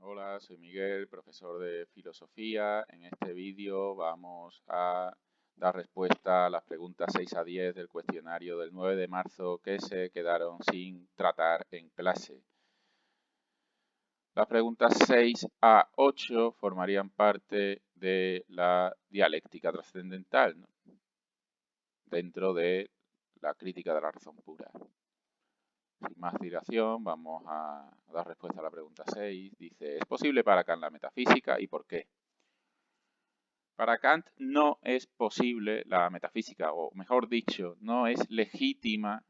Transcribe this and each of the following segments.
Hola, soy Miguel, profesor de filosofía. En este vídeo vamos a dar respuesta a las preguntas 6 a 10 del cuestionario del 9 de marzo que se quedaron sin tratar en clase. Las preguntas 6 a 8 formarían parte de la dialéctica trascendental, ¿no?, dentro de la crítica de la razón pura. Sin más dilación, vamos a dar respuesta a la pregunta 6. Dice, ¿es posible para Kant la metafísica y por qué? Para Kant no es posible la metafísica, o mejor dicho, no es legítima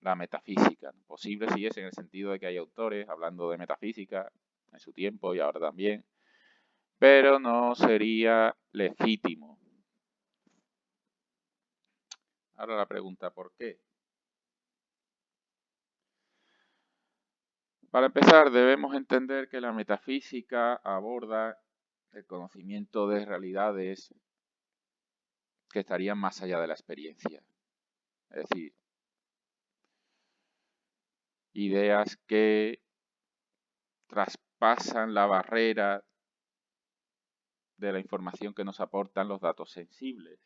la metafísica. Posible sí es en el sentido de que hay autores hablando de metafísica en su tiempo y ahora también, pero no sería legítimo. Ahora la pregunta, ¿por qué? Para empezar, debemos entender que la metafísica aborda el conocimiento de realidades que estarían más allá de la experiencia. Es decir, ideas que traspasan la barrera de la información que nos aportan los datos sensibles.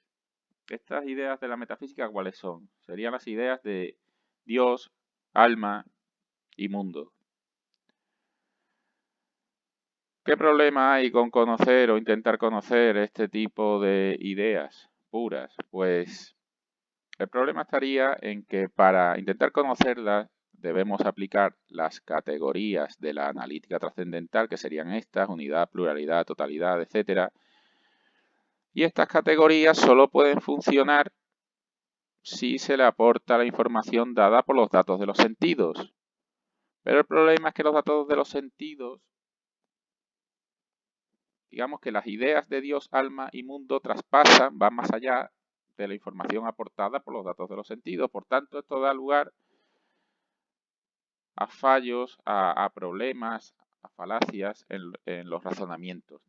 Estas ideas de la metafísica, ¿cuáles son? Serían las ideas de Dios, alma y mundo. ¿Qué problema hay con conocer o intentar conocer este tipo de ideas puras? Pues el problema estaría en que para intentar conocerlas debemos aplicar las categorías de la analítica trascendental, que serían estas: unidad, pluralidad, totalidad, etc. Y estas categorías solo pueden funcionar si se le aporta la información dada por los datos de los sentidos. Pero el problema es que los datos de los sentidos, digamos que las ideas de Dios, alma y mundo traspasan, van más allá de la información aportada por los datos de los sentidos. Por tanto, esto da lugar a fallos, a problemas, a falacias en los razonamientos.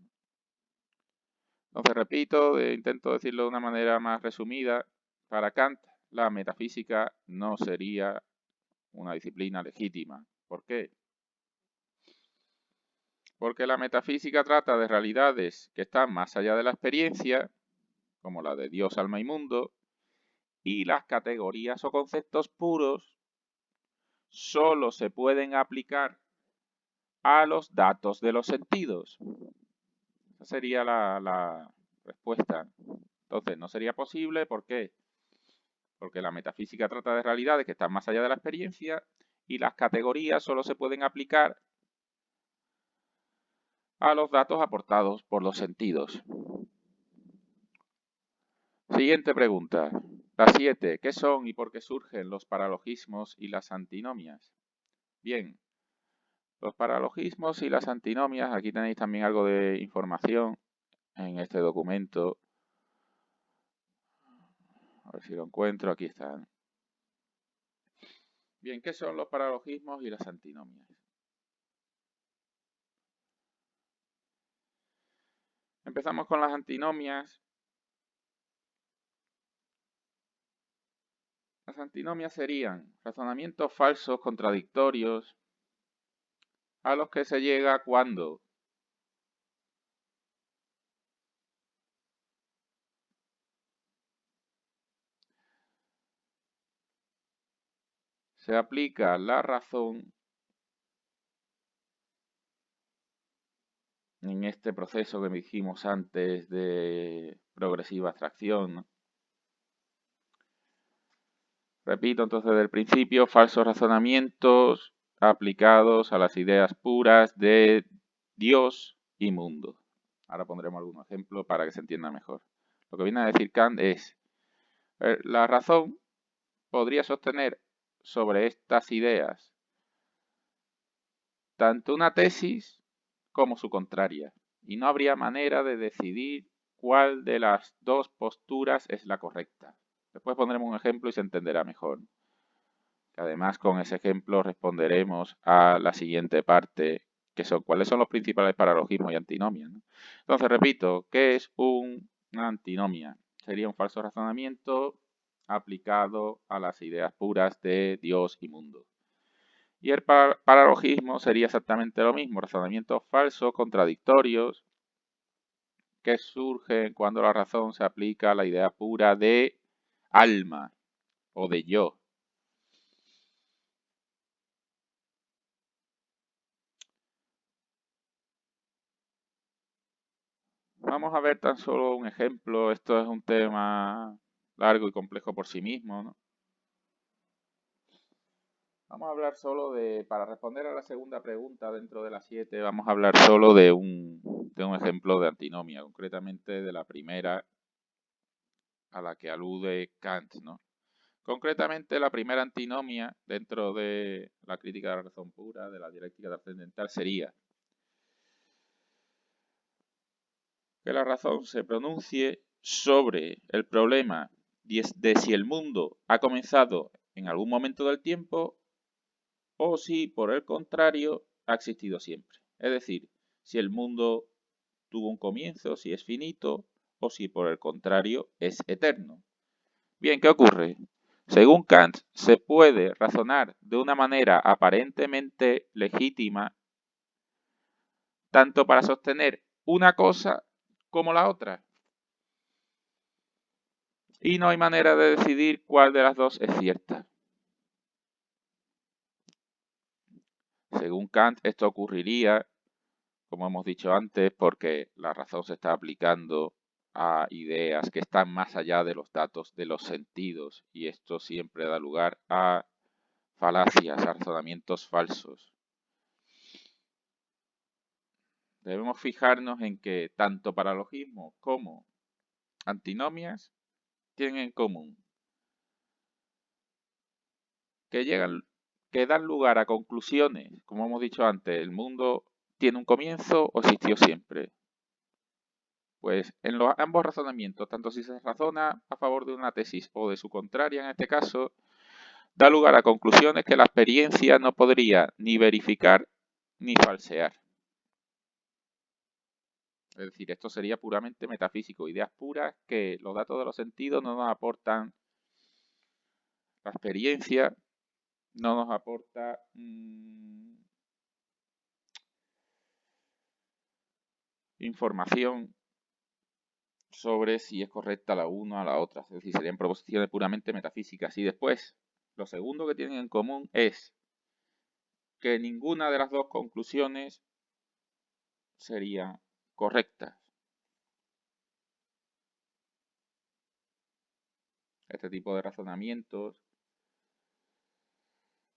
Entonces, repito, intento decirlo de una manera más resumida. Para Kant, la metafísica no sería una disciplina legítima. ¿Por qué? Porque la metafísica trata de realidades que están más allá de la experiencia, como la de Dios, alma y mundo, y las categorías o conceptos puros solo se pueden aplicar a los datos de los sentidos. Esa sería la respuesta. Entonces, no sería posible. ¿Por qué? Porque la metafísica trata de realidades que están más allá de la experiencia y las categorías solo se pueden aplicar a los datos aportados por los sentidos. Siguiente pregunta. La 7. ¿Qué son y por qué surgen los paralogismos y las antinomias? Bien, los paralogismos y las antinomias, aquí tenéis también algo de información en este documento. A ver si lo encuentro, aquí están. Bien, ¿qué son los paralogismos y las antinomias? Empezamos con las antinomias. Las antinomias serían razonamientos falsos, contradictorios, a los que se llega cuando se aplica la razón en este proceso que dijimos antes de progresiva abstracción, ¿no? Repito entonces del principio, falsos razonamientos aplicados a las ideas puras de Dios y mundo. Ahora pondremos algún ejemplo para que se entienda mejor. Lo que viene a decir Kant es, la razón podría sostener sobre estas ideas tanto una tesis como su contraria, y no habría manera de decidir cuál de las dos posturas es la correcta. Después pondremos un ejemplo y se entenderá mejor. Además, con ese ejemplo responderemos a la siguiente parte, que son cuáles son los principales paralogismos y antinomias, ¿no? Entonces, repito, ¿qué es una antinomia? Sería un falso razonamiento aplicado a las ideas puras de Dios y mundo. Y el paralogismo sería exactamente lo mismo, razonamientos falsos, contradictorios, que surgen cuando la razón se aplica a la idea pura de alma o de yo. Vamos a ver tan solo un ejemplo. Esto es un tema largo y complejo por sí mismo, ¿no? Vamos a hablar solo para responder a la segunda pregunta dentro de las 7, vamos a hablar solo de un ejemplo de antinomia, concretamente de la primera a la que alude Kant, ¿no? Concretamente, la primera antinomia dentro de la crítica de la razón pura, de la dialéctica trascendental, sería que la razón se pronuncie sobre el problema de si el mundo ha comenzado en algún momento del tiempo o si, por el contrario, ha existido siempre. Es decir, si el mundo tuvo un comienzo, si es finito, o si, por el contrario, es eterno. Bien, ¿qué ocurre? Según Kant, se puede razonar de una manera aparentemente legítima tanto para sostener una cosa como la otra. Y no hay manera de decidir cuál de las dos es cierta. Según Kant, esto ocurriría, como hemos dicho antes, porque la razón se está aplicando a ideas que están más allá de los datos de los sentidos, y esto siempre da lugar a falacias, a razonamientos falsos. Debemos fijarnos en que tanto paralogismos como antinomias tienen en común que dan lugar a conclusiones, como hemos dicho antes, el mundo tiene un comienzo o existió siempre. Pues en ambos razonamientos, tanto si se razona a favor de una tesis o de su contraria en este caso, da lugar a conclusiones que la experiencia no podría ni verificar ni falsear. Es decir, esto sería puramente metafísico, ideas puras que los datos de los sentidos no nos aportan, la experiencia no nos aporta información sobre si es correcta la una o la otra. Es decir, serían proposiciones puramente metafísicas. Y después, lo segundo que tienen en común es que ninguna de las dos conclusiones sería correcta. Este tipo de razonamientos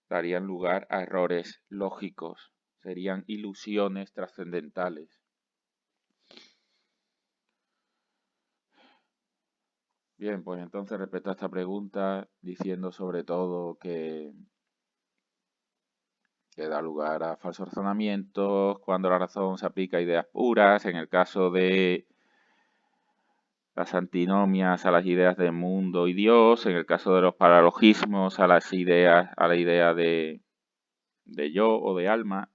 darían lugar a errores lógicos, serían ilusiones trascendentales. Bien, pues entonces respecto a esta pregunta, diciendo sobre todo que da lugar a falsos razonamientos cuando la razón se aplica a ideas puras, en el caso de las antinomias a las ideas de mundo y Dios, en el caso de los paralogismos a la idea de yo o de alma,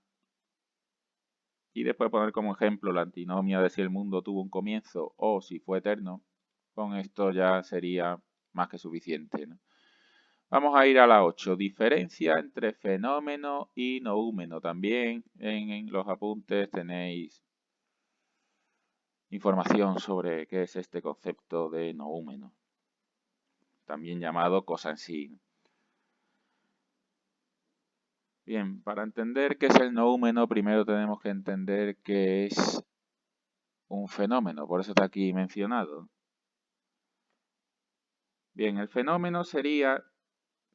y después poner como ejemplo la antinomia de si el mundo tuvo un comienzo o si fue eterno. Con esto ya sería más que suficiente, ¿no? Vamos a ir a la 8. Diferencia entre fenómeno y noúmeno. También en los apuntes tenéis información sobre qué es este concepto de noúmeno, también llamado cosa en sí. Bien, para entender qué es el noúmeno, primero tenemos que entender qué es un fenómeno, por eso está aquí mencionado. Bien, el fenómeno sería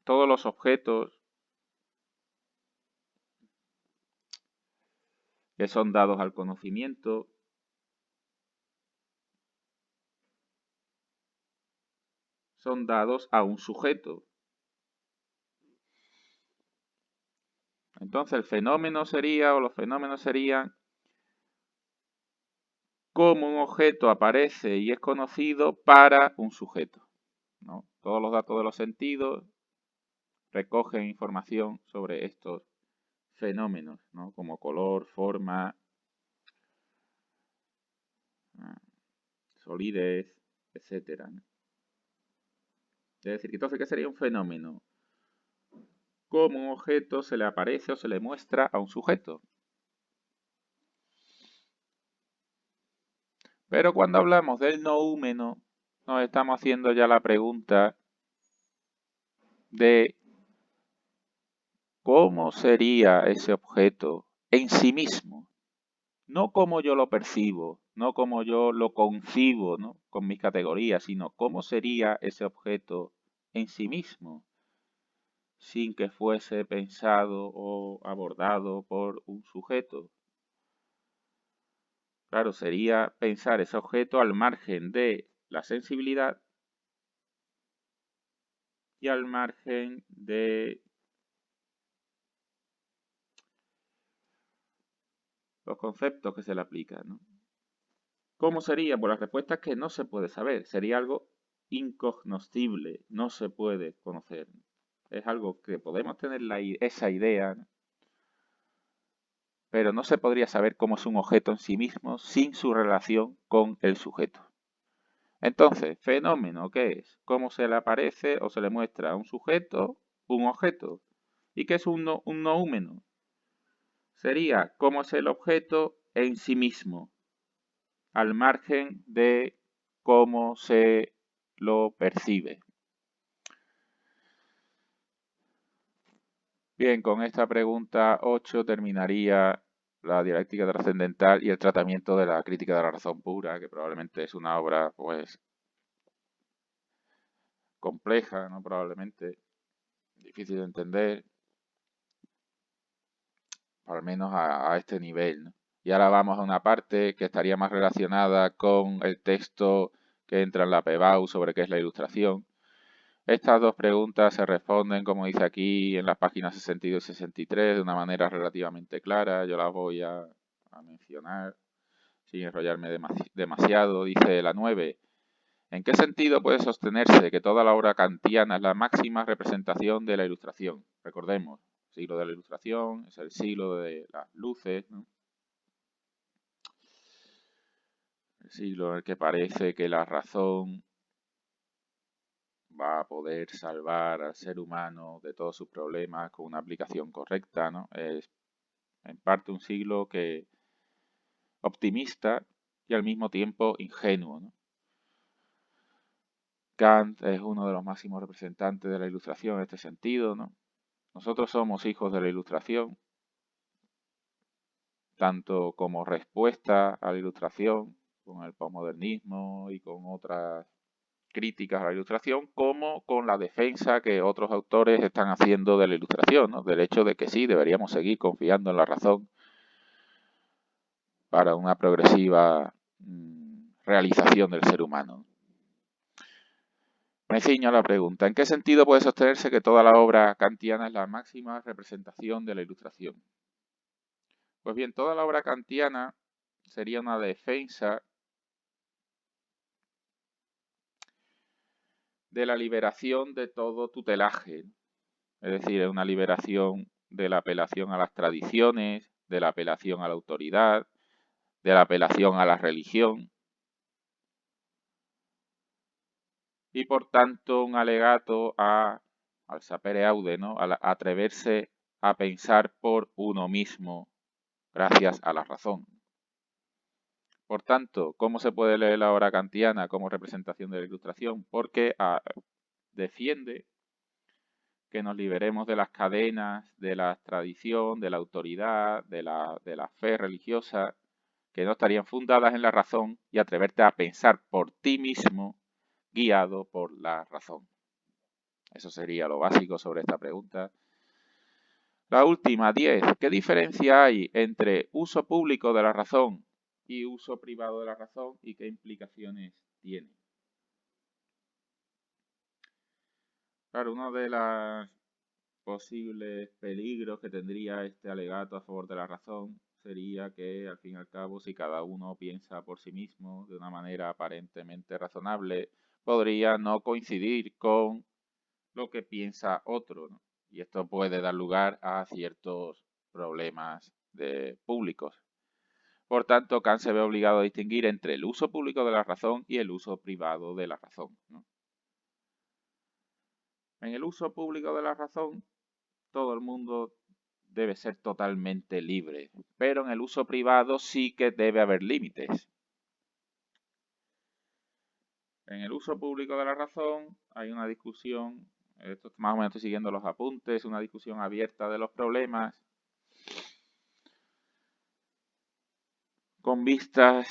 todos los objetos que son dados al conocimiento, son dados a un sujeto. Entonces el fenómeno sería, o los fenómenos serían, cómo un objeto aparece y es conocido para un sujeto, ¿no? Todos los datos de los sentidos recogen información sobre estos fenómenos, ¿no? Como color, forma, solidez, etcétera, ¿no? Es decir, entonces, ¿qué sería un fenómeno? cómo un objeto se le aparece o se le muestra a un sujeto. Pero cuando hablamos del noúmeno, nos estamos haciendo ya la pregunta de cómo sería ese objeto en sí mismo. No como yo lo percibo, no como yo lo concibo, ¿no?, con mis categorías, sino cómo sería ese objeto en sí mismo, sin que fuese pensado o abordado por un sujeto. Claro, sería pensar ese objeto al margen de la sensibilidad y al margen de los conceptos que se le aplican, ¿no? ¿Cómo sería? Pues la respuesta es que no se puede saber. Sería algo incognoscible, no se puede conocer. Es algo que podemos tener esa idea, ¿no?, pero no se podría saber cómo es un objeto en sí mismo sin su relación con el sujeto. Entonces, fenómeno, ¿qué es? ¿Cómo se le aparece o se le muestra a un sujeto un objeto? ¿Y qué es un noúmeno? Sería cómo es el objeto en sí mismo, al margen de cómo se lo percibe. Bien, con esta pregunta 8 terminaría la dialéctica trascendental y el tratamiento de la crítica de la razón pura, que probablemente es una obra, pues, compleja, ¿no? Probablemente difícil de entender, al menos a este nivel, ¿no? Y ahora vamos a una parte que estaría más relacionada con el texto que entra en la PBAU sobre qué es la ilustración. Estas dos preguntas se responden, como dice aquí, en las páginas 62 y 63 de una manera relativamente clara. Yo las voy a mencionar sin enrollarme demasiado. Dice la 9. ¿En qué sentido puede sostenerse que toda la obra kantiana es la máxima representación de la ilustración? Recordemos, el siglo de la ilustración es el siglo de las luces, ¿no? El siglo en el que parece que la razón va a poder salvar al ser humano de todos sus problemas con una aplicación correcta, ¿no? Es en parte un siglo que optimista y al mismo tiempo ingenuo, ¿no? Kant es uno de los máximos representantes de la Ilustración en este sentido, ¿no? Nosotros somos hijos de la Ilustración, tanto como respuesta a la Ilustración, con el posmodernismo y con otras críticas a la Ilustración, como con la defensa que otros autores están haciendo de la Ilustración, ¿no?, del hecho de que sí, deberíamos seguir confiando en la razón para una progresiva realización del ser humano. Me ciño a la pregunta, ¿en qué sentido puede sostenerse que toda la obra kantiana es la máxima representación de la Ilustración? Pues bien, toda la obra kantiana sería una defensa de la liberación de todo tutelaje, es decir, es una liberación de la apelación a las tradiciones, de la apelación a la autoridad, de la apelación a la religión, y por tanto un alegato al sapere aude, ¿no?, a atreverse a pensar por uno mismo gracias a la razón. Por tanto, ¿cómo se puede leer la obra kantiana como representación de la Ilustración? Porque defiende que nos liberemos de las cadenas, de la tradición, de la autoridad, de la fe religiosa, que no estarían fundadas en la razón, y atreverte a pensar por ti mismo, guiado por la razón. Eso sería lo básico sobre esta pregunta. La última, 10. ¿Qué diferencia hay entre uso público de la razón y uso privado de la razón y qué implicaciones tiene? Claro, uno de los posibles peligros que tendría este alegato a favor de la razón sería que, al fin y al cabo, si cada uno piensa por sí mismo de una manera aparentemente razonable, podría no coincidir con lo que piensa otro, ¿no? Y esto puede dar lugar a ciertos problemas públicos. Por tanto, Kant se ve obligado a distinguir entre el uso público de la razón y el uso privado de la razón, ¿no? En el uso público de la razón, todo el mundo debe ser totalmente libre, pero en el uso privado sí que debe haber límites. En el uso público de la razón hay una discusión, esto más o menos estoy siguiendo los apuntes, una discusión abierta de los problemas con vistas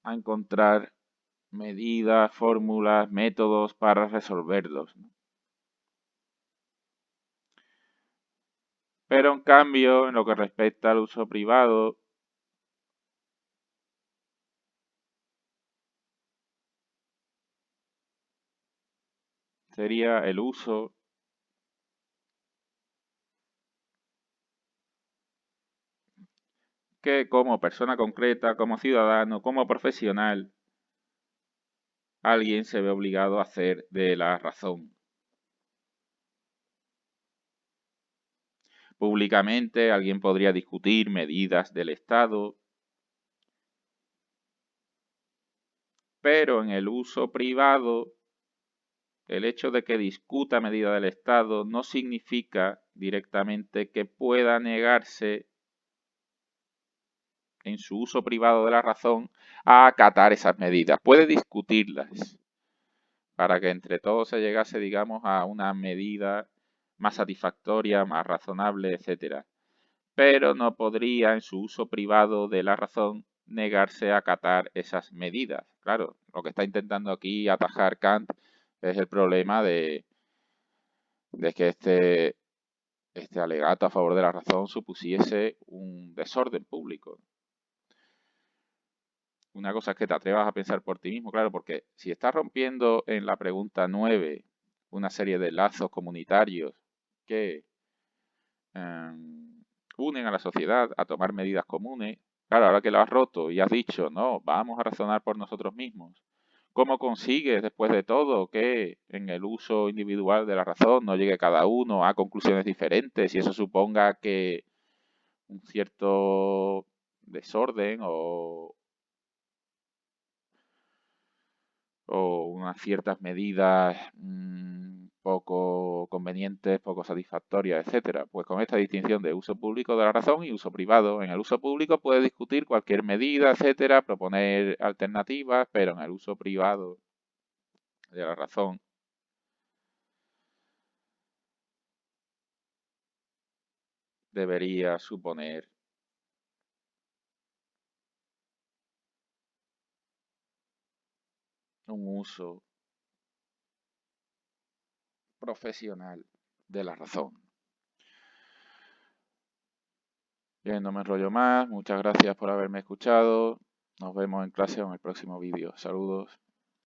a encontrar medidas, fórmulas, métodos para resolverlos. Pero en cambio, en lo que respecta al uso privado, sería el uso que como persona concreta, como ciudadano, como profesional, alguien se ve obligado a hacer de la razón. Públicamente, alguien podría discutir medidas del Estado, pero en el uso privado, el hecho de que discuta medidas del Estado no significa directamente que pueda negarse en su uso privado de la razón a acatar esas medidas. Puede discutirlas para que entre todos se llegase, digamos, a una medida más satisfactoria, más razonable, etcétera. Pero no podría en su uso privado de la razón negarse a acatar esas medidas. Claro, lo que está intentando aquí atajar Kant es el problema de que este alegato a favor de la razón supusiese un desorden público. Una cosa es que te atrevas a pensar por ti mismo, claro, porque si estás rompiendo en la pregunta 9 una serie de lazos comunitarios que unen a la sociedad a tomar medidas comunes, claro, ahora que lo has roto y has dicho, no, vamos a razonar por nosotros mismos, ¿cómo consigues después de todo que en el uso individual de la razón no llegue cada uno a conclusiones diferentes y eso suponga que un cierto desorden o unas ciertas medidas poco convenientes, poco satisfactorias, etcétera? Pues con esta distinción de uso público de la razón y uso privado. En el uso público puedes discutir cualquier medida, etcétera, proponer alternativas, pero en el uso privado de la razón debería suponer un uso profesional de la razón. Bien, no me enrollo más. Muchas gracias por haberme escuchado. Nos vemos en clase o en el próximo vídeo. Saludos.